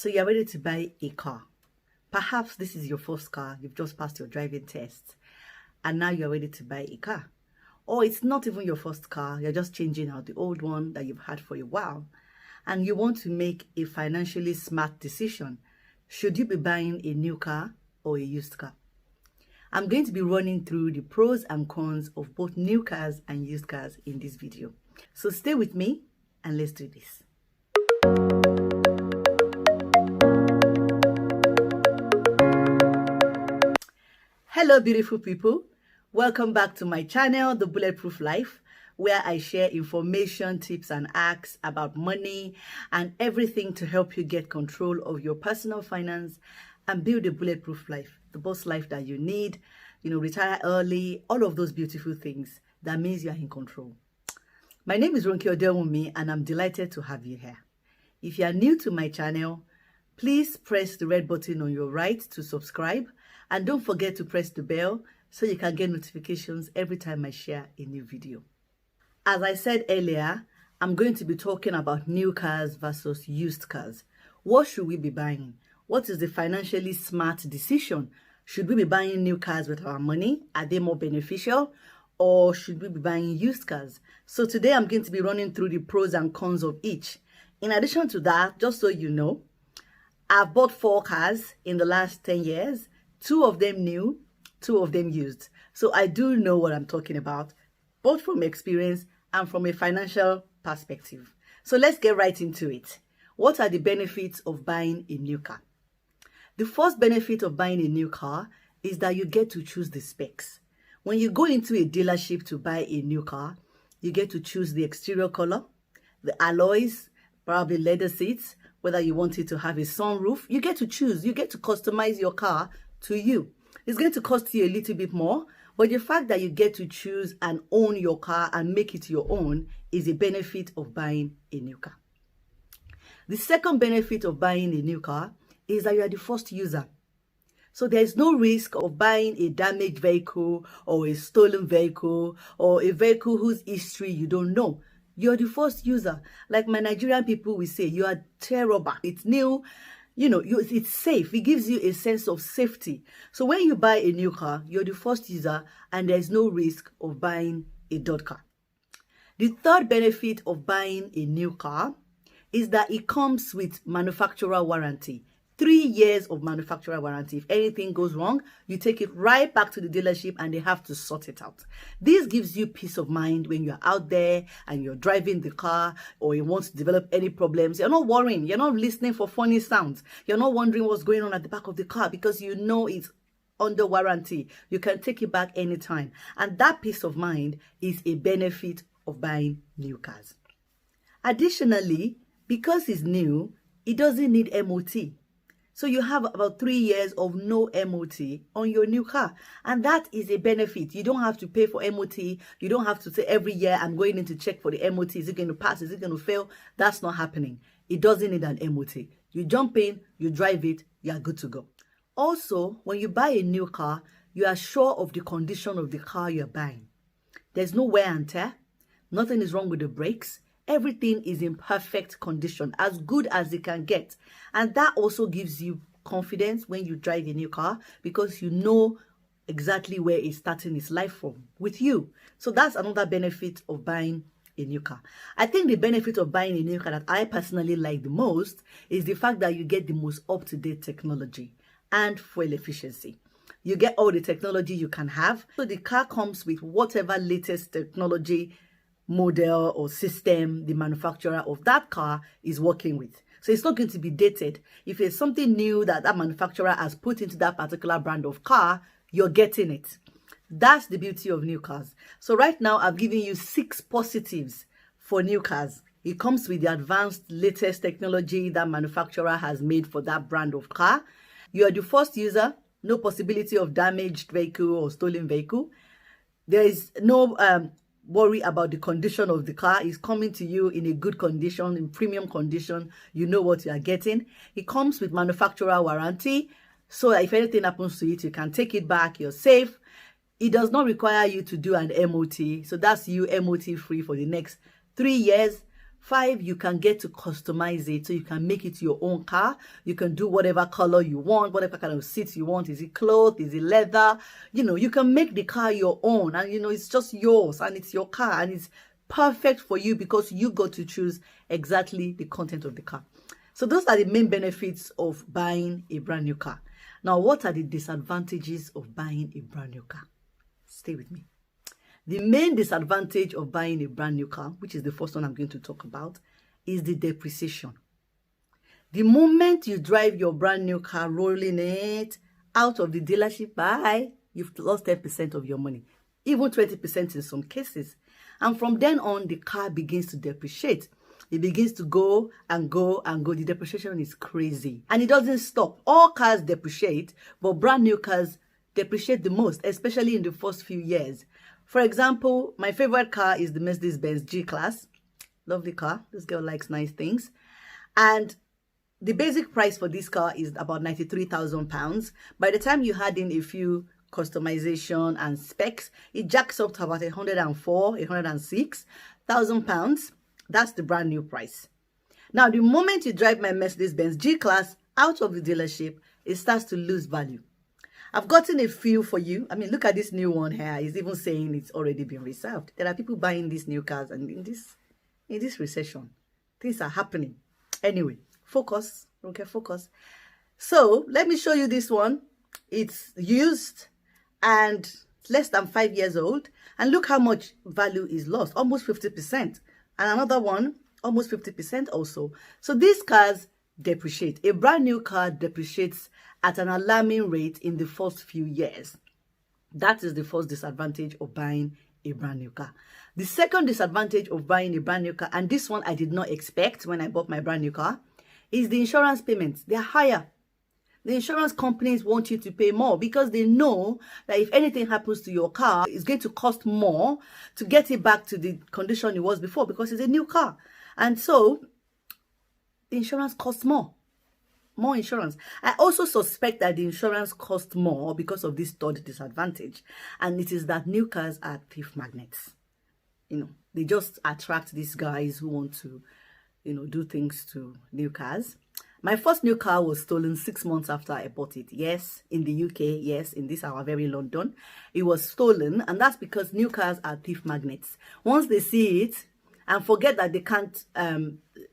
So you're ready to buy a car. Perhaps this is your first car. You've just passed your driving test and now you're ready to buy a car. Or it's not even your first car. You're just changing out the old one that you've had for a while. And you want to make a financially smart decision. Should you be buying a new car or a used car? I'm going to be running through the pros and cons of both new cars and used cars in this video. So stay with me and let's do this. Hello beautiful people, welcome back to my channel, The Bulletproof Life, where I share information, tips and hacks about money and everything to help you get control of your personal finance and build a bulletproof life, the best life that you need, retire early, all of those beautiful things. That means you're in control. My name is Ronke Odelwunmi and I'm delighted to have you here. If you are new to my channel, please press the red button on your right to subscribe. And don't forget to press the bell so you can get notifications every time I share a new video. As I said earlier, I'm going to be talking about new cars versus used cars. What should we be buying? What is the financially smart decision? Should we be buying new cars with our money? Are they more beneficial? Or should we be buying used cars? So today I'm going to be running through the pros and cons of each. In addition to that, just so you know, I've bought 4 cars in the last 10 years. 2 of them new, 2 of them used. So I do know what I'm talking about, both from experience and from a financial perspective. So let's get right into it. What are the benefits of buying a new car? The first benefit of buying a new car is that you get to choose the specs. When you go into a dealership to buy a new car, you get to choose the exterior color, the alloys, probably leather seats, whether you want it to have a sunroof. You get to choose, you get to customize your car to you. It's going to cost you a little bit more, but the fact that you get to choose and own your car and make it your own is a benefit of buying a new car. The second benefit of buying a new car is that you are the first user. So there is no risk of buying a damaged vehicle or a stolen vehicle or a vehicle whose history you don't know. You're the first user. Like my Nigerian people will say, you are terrible. It's new. It's safe. It gives you a sense of safety. So when you buy a new car, you're the first user and there's no risk of buying a dud car. The third benefit of buying a new car is that it comes with manufacturer warranty. 3 years of manufacturer warranty. If anything goes wrong, you take it right back to the dealership and they have to sort it out. This gives you peace of mind when you're out there and you're driving the car or you want to develop any problems. You're not worrying. You're not listening for funny sounds. You're not wondering what's going on at the back of the car because you know it's under warranty. You can take it back anytime. And that peace of mind is a benefit of buying new cars. Additionally, because it's new, it doesn't need MOT. So you have about 3 years of no MOT on your new car. And that is a benefit. You don't have to pay for MOT. You don't have to say every year I'm going in to check for the MOT. Is it going to pass? Is it going to fail? That's not happening. It doesn't need an MOT. You jump in, you drive it, you are good to go. Also, when you buy a new car, you are sure of the condition of the car you're buying. There's no wear and tear. Nothing is wrong with the brakes. Everything is in perfect condition, as good as it can get. And that also gives you confidence when you drive a new car because you know exactly where it's starting its life from, with you. So that's another benefit of buying a new car. I think the benefit of buying a new car that I personally like the most is the fact that you get the most up-to-date technology and fuel efficiency. You get all the technology you can have. So the car comes with whatever latest technology model or system the manufacturer of that car is working with. So it's not going to be dated. If it's something new that manufacturer has put into that particular brand of car, you're getting it. That's the beauty of new cars. So right now I've given you 6 positives for new cars. It comes with the advanced latest technology that manufacturer has made for that brand of car. You are the first user, no possibility of damaged vehicle or stolen vehicle. There is no worry about the condition of the car. Is coming to you in a good condition, in premium condition. You know what you are getting. It comes with manufacturer warranty, so if anything happens to it, you can take it back. You're safe. It does not require you to do an MOT, so that's you MOT free for the next 3 years. 5, you can get to customize it, so you can make it your own car. You can do whatever color you want, whatever kind of seats you want. Is it cloth? Is it leather? You can make the car your own, and it's just yours, and it's your car, and it's perfect for you because you got to choose exactly the content of the car. So those are the main benefits of buying a brand new car. Now, what are the disadvantages of buying a brand new car? Stay with me. The main disadvantage of buying a brand new car, which is the first one I'm going to talk about, is the depreciation. The moment you drive your brand new car, rolling it out of the dealership, bye, you've lost 10% of your money, even 20% in some cases. And from then on, the car begins to depreciate. It begins to go and go and go. The depreciation is crazy. And it doesn't stop. All cars depreciate, but brand new cars depreciate the most, especially in the first few years. For example, my favorite car is the Mercedes-Benz G-Class. Lovely car. This girl likes nice things. And the basic price for this car is about £93,000. By the time you add in a few customization and specs, it jacks up to about £106,000. That's the brand new price. Now, the moment you drive my Mercedes-Benz G-Class out of the dealership, it starts to lose value. I've gotten a few for you. I mean, look at this new one here. It's even saying it's already been reserved. There are people buying these new cars, and in this recession, things are happening. Anyway, focus. Okay, focus. So let me show you this one. It's used and less than 5 years old. And look how much value is lost, almost 50%. And another one, almost 50% also. So these cars depreciate. A brand new car depreciates at an alarming rate in the first few years. That is the first disadvantage of buying a brand new car. The second disadvantage of buying a brand new car, and this one I did not expect when I bought my brand new car, is the insurance payments. They're higher. The insurance companies want you to pay more because they know that if anything happens to your car, it's going to cost more to get it back to the condition it was before because it's a new car. And so the insurance costs more insurance. I also suspect that the insurance costs more because of this third disadvantage, and it is that new cars are thief magnets. They just attract these guys who want to do things to new cars. My first new car was stolen 6 months after I bought it. Yes, in the UK, yes, in this our very London, it was stolen, and that's because new cars are thief magnets. Once they see it, and forget that they can't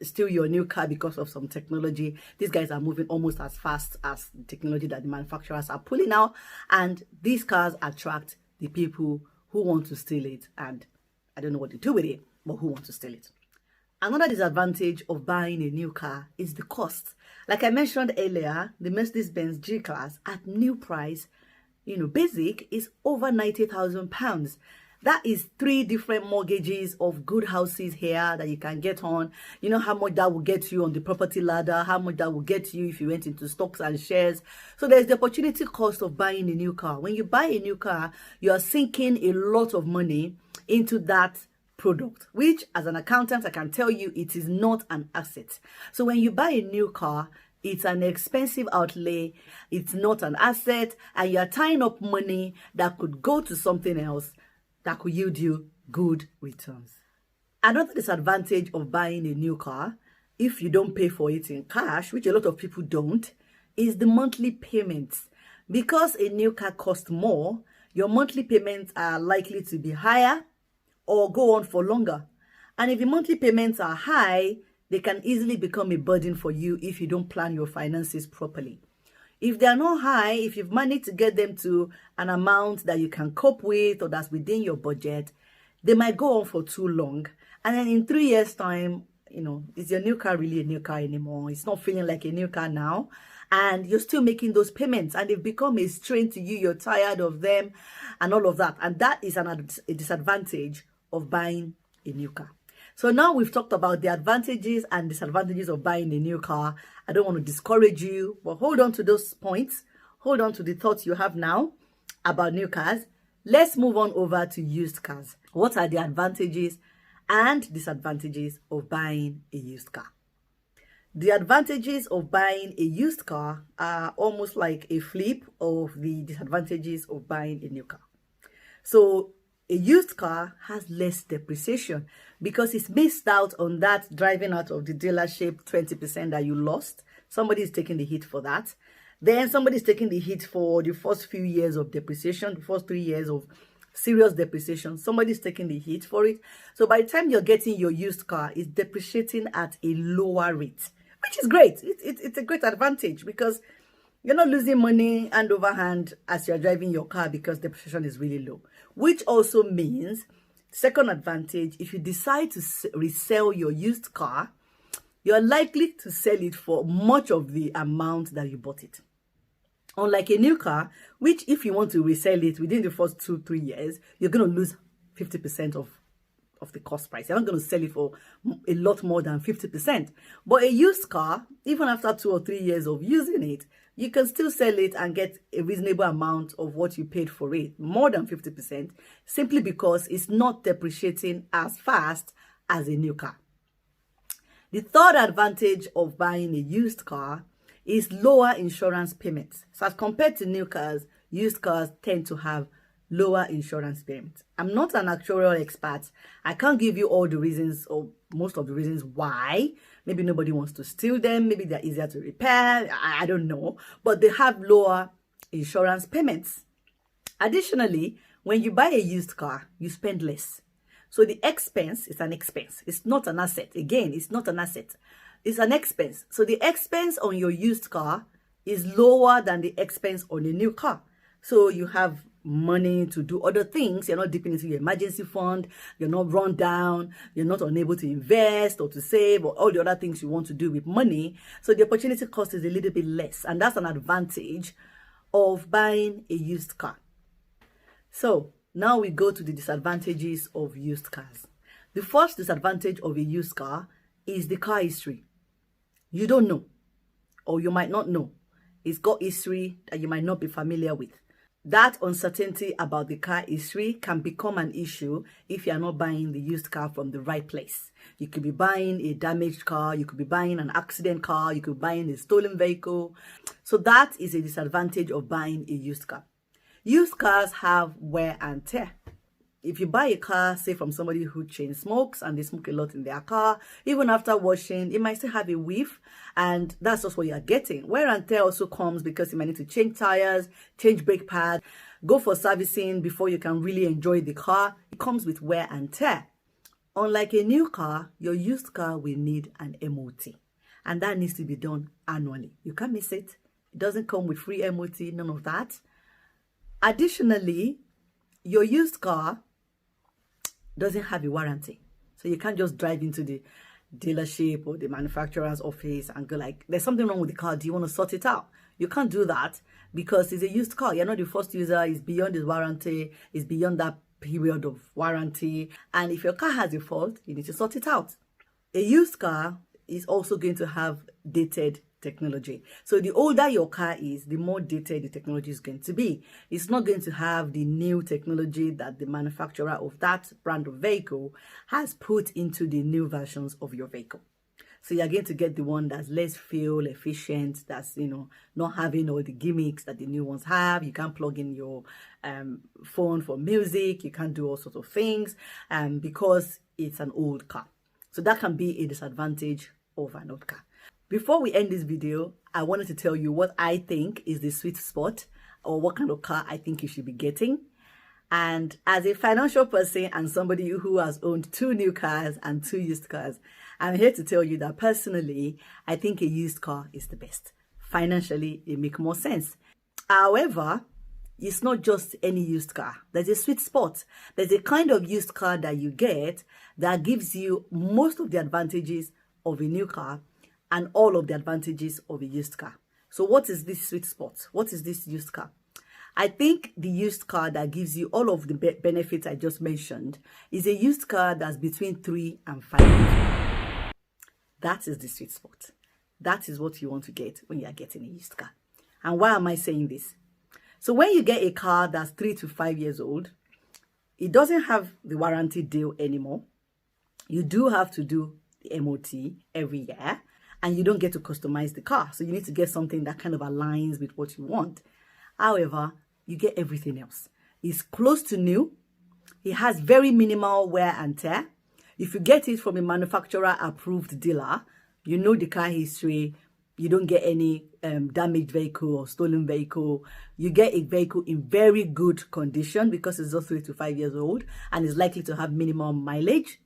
steal your new car because of some technology. These guys are moving almost as fast as the technology that the manufacturers are pulling out. And these cars attract the people who want to steal it. And I don't know what to do with it, but who want to steal it. Another disadvantage of buying a new car is the cost. Like I mentioned earlier, the Mercedes-Benz G-Class at new price, basic, is over £90,000. That is 3 different mortgages of good houses here that you can get on. You know how much that will get you on the property ladder, how much that will get you if you went into stocks and shares. So there's the opportunity cost of buying a new car. When you buy a new car, you are sinking a lot of money into that product, which as an accountant, I can tell you it is not an asset. So when you buy a new car, it's an expensive outlay, it's not an asset, and you're tying up money that could go to something else that could yield you good returns. Another disadvantage of buying a new car, if you don't pay for it in cash, which a lot of people don't, is the monthly payments. Because a new car costs more, your monthly payments are likely to be higher or go on for longer. And if the monthly payments are high, they can easily become a burden for you if you don't plan your finances properly. If they are not high, if you've managed to get them to an amount that you can cope with or that's within your budget, they might go on for too long. And then in 3 years' time, is your new car really a new car anymore? It's not feeling like a new car now. And you're still making those payments and they've become a strain to you. You're tired of them and all of that. And that is a disadvantage of buying a new car. So now we've talked about the advantages and disadvantages of buying a new car. I don't want to discourage you, but hold on to those points. Hold on to the thoughts you have now about new cars. Let's move on over to used cars. What are the advantages and disadvantages of buying a used car? The advantages of buying a used car are almost like a flip of the disadvantages of buying a new car. So A used car has less depreciation because it's missed out on that driving out of the dealership 20% that you lost. Somebody is taking the hit for that. Then somebody is taking the hit for the first few years of depreciation, the first 3 years of serious depreciation. Somebody is taking the hit for it. So by the time you're getting your used car, it's depreciating at a lower rate, which is great. It's a great advantage because you're not losing money hand over hand as you're driving your car because depreciation is really low. Which also means, second advantage, if you decide to resell your used car, you're likely to sell it for much of the amount that you bought it. Unlike a new car, which if you want to resell it within the first 2-3 years, you're going to lose 50% of the cost price. You're not going to sell it for a lot more than 50%. But a used car, even after 2 or 3 years of using it, you can still sell it and get a reasonable amount of what you paid for it, more than 50%, simply because it's not depreciating as fast as a new car. The third advantage of buying a used car is lower insurance payments. So as compared to new cars, used cars tend to have lower insurance payments. I'm not an actuarial expert. I can't give you all the reasons or most of the reasons why. Maybe nobody wants to steal them. Maybe they're easier to repair. I don't know. But they have lower insurance payments. Additionally, when you buy a used car, you spend less. So the expense is an expense. It's not an asset. Again, it's not an asset. It's an expense. So the expense on your used car is lower than the expense on a new car. So you have money to do other things. You're not dipping into your emergency fund. You're not run down. You're not unable to invest or to save or all the other things you want to do with money. So the opportunity cost is a little bit less. And that's an advantage of buying a used car. So now we go to the disadvantages of used cars. The first disadvantage of a used car is the car history. You don't know, or you might not know. It's got history that you might not be familiar with. That uncertainty about the car history can become an issue if you are not buying the used car from the right place. You could be buying a damaged car, you could be buying an accident car, you could be buying a stolen vehicle. So that is a disadvantage of buying a used car. Used cars have wear and tear. If you buy a car, say from somebody who chain smokes and they smoke a lot in their car, even after washing, it might still have a whiff, and that's just what you're getting. Wear and tear also comes because you might need to change tires, change brake pads, go for servicing before you can really enjoy the car. It comes with wear and tear. Unlike a new car, your used car will need an MOT, and that needs to be done annually. You can't miss it. It doesn't come with free MOT, none of that. Additionally, your used car doesn't have a warranty. So you can't just drive into the dealership or the manufacturer's office and go like, there's something wrong with the car. Do you want to sort it out? You can't do that because it's a used car. You're not the first user. It's beyond its warranty. It's beyond that period of warranty. And if your car has a fault, you need to sort it out. A used car is also going to have dated technology. So the older your car is, the more dated the technology is going to be. It's not going to have the new technology that the manufacturer of that brand of vehicle has put into the new versions of your vehicle. So you're going to get the one that's less fuel efficient, that's, not having all the gimmicks that the new ones have. You can't plug in your phone for music. You can't do all sorts of things because it's an old car. So that can be a disadvantage of an old car. Before we end this video, I wanted to tell you what I think is the sweet spot or what kind of car I think you should be getting. And as a financial person and somebody who has owned 2 new cars and 2 used cars, I'm here to tell you that personally, I think a used car is the best. Financially, it makes more sense. However, it's not just any used car. There's a sweet spot. There's a kind of used car that you get that gives you most of the advantages of a new car and all of the advantages of a used car. So what is this sweet spot? What is this used car? I think the used car that gives you all of the benefits I just mentioned is a used car that's between 3 and 5 years. That is the sweet spot. That is what you want to get when you are getting a used car. And why am I saying this? So when you get a car that's 3 to 5 years old, it doesn't have the warranty deal anymore. You do have to do the MOT every year. And you don't get to customize the car. So you need to get something that kind of aligns with what you want. However, you get everything else. It's close to new. It has very minimal wear and tear. If you get it from a manufacturer approved dealer, you know the car history. You don't get any damaged vehicle or stolen vehicle. You get a vehicle in very good condition because it's just 3 to 5 years old and is likely to have minimum mileage.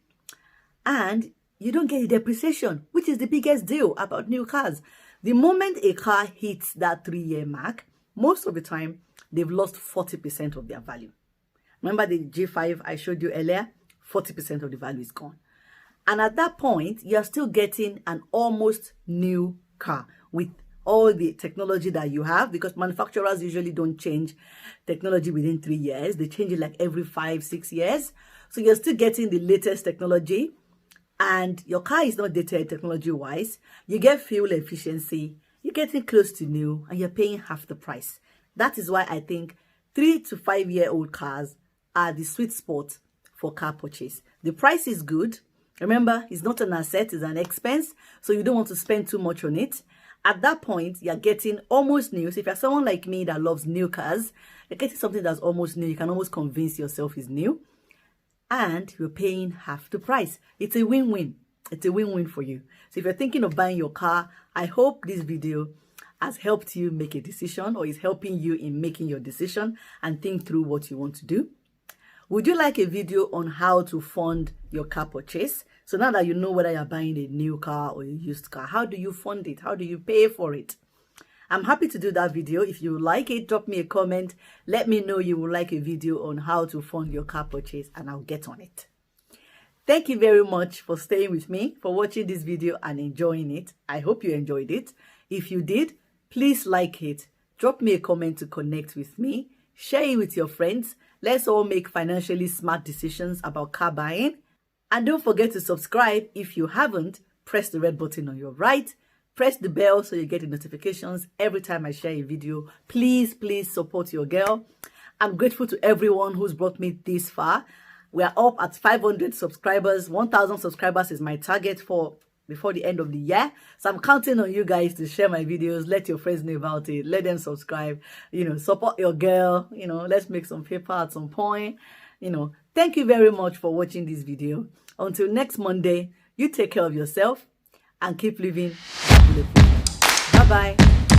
And you don't get a depreciation, which is the biggest deal about new cars. The moment a car hits that 3-year mark, most of the time, they've lost 40% of their value. Remember the G5 I showed you earlier? 40% of the value is gone. And at that point, you're still getting an almost new car with all the technology that you have, because manufacturers usually don't change technology within 3 years. They change it like every 5-6 years. So you're still getting the latest technology, and your car is not dated technology-wise. You get fuel efficiency, you're getting close to new, and you're paying half the price. That is why I think 3 to 5 year old cars are the sweet spot for car purchase. The price is good. Remember, it's not an asset, it's an expense, so you don't want to spend too much on it. At that point, you're getting almost new. So if you're someone like me that loves new cars, you're getting something that's almost new. You can almost convince yourself it's new. And you're paying half the price. It's a win-win. It's a win-win for you. So if you're thinking of buying your car, I hope this video has helped you make a decision, or is helping you in making your decision and think through what you want to do. Would you like a video on how to fund your car purchase? So now that you know whether you're buying a new car or a used car, how do you fund it? How do you pay for it? I'm happy to do that video. If you like it, drop me a comment. Let me know you would like a video on how to fund your car purchase, and I'll get on it. Thank you very much for staying with me, for watching this video and enjoying it. I hope you enjoyed it. If you did, please like it. Drop me a comment to connect with me. Share it with your friends. Let's all make financially smart decisions about car buying. And don't forget to subscribe if you haven't. Press the red button on your right. Press the bell so you get the notifications every time I share a video. Please, please support your girl. I'm grateful to everyone who's brought me this far. We are up at 500 subscribers. 1,000 subscribers is my target for before the end of the year. So I'm counting on you guys to share my videos. Let your friends know about it. Let them subscribe. Support your girl. Let's make some paper at some point. Thank you very much for watching this video. Until next Monday, you take care of yourself and keep living. Bye-bye.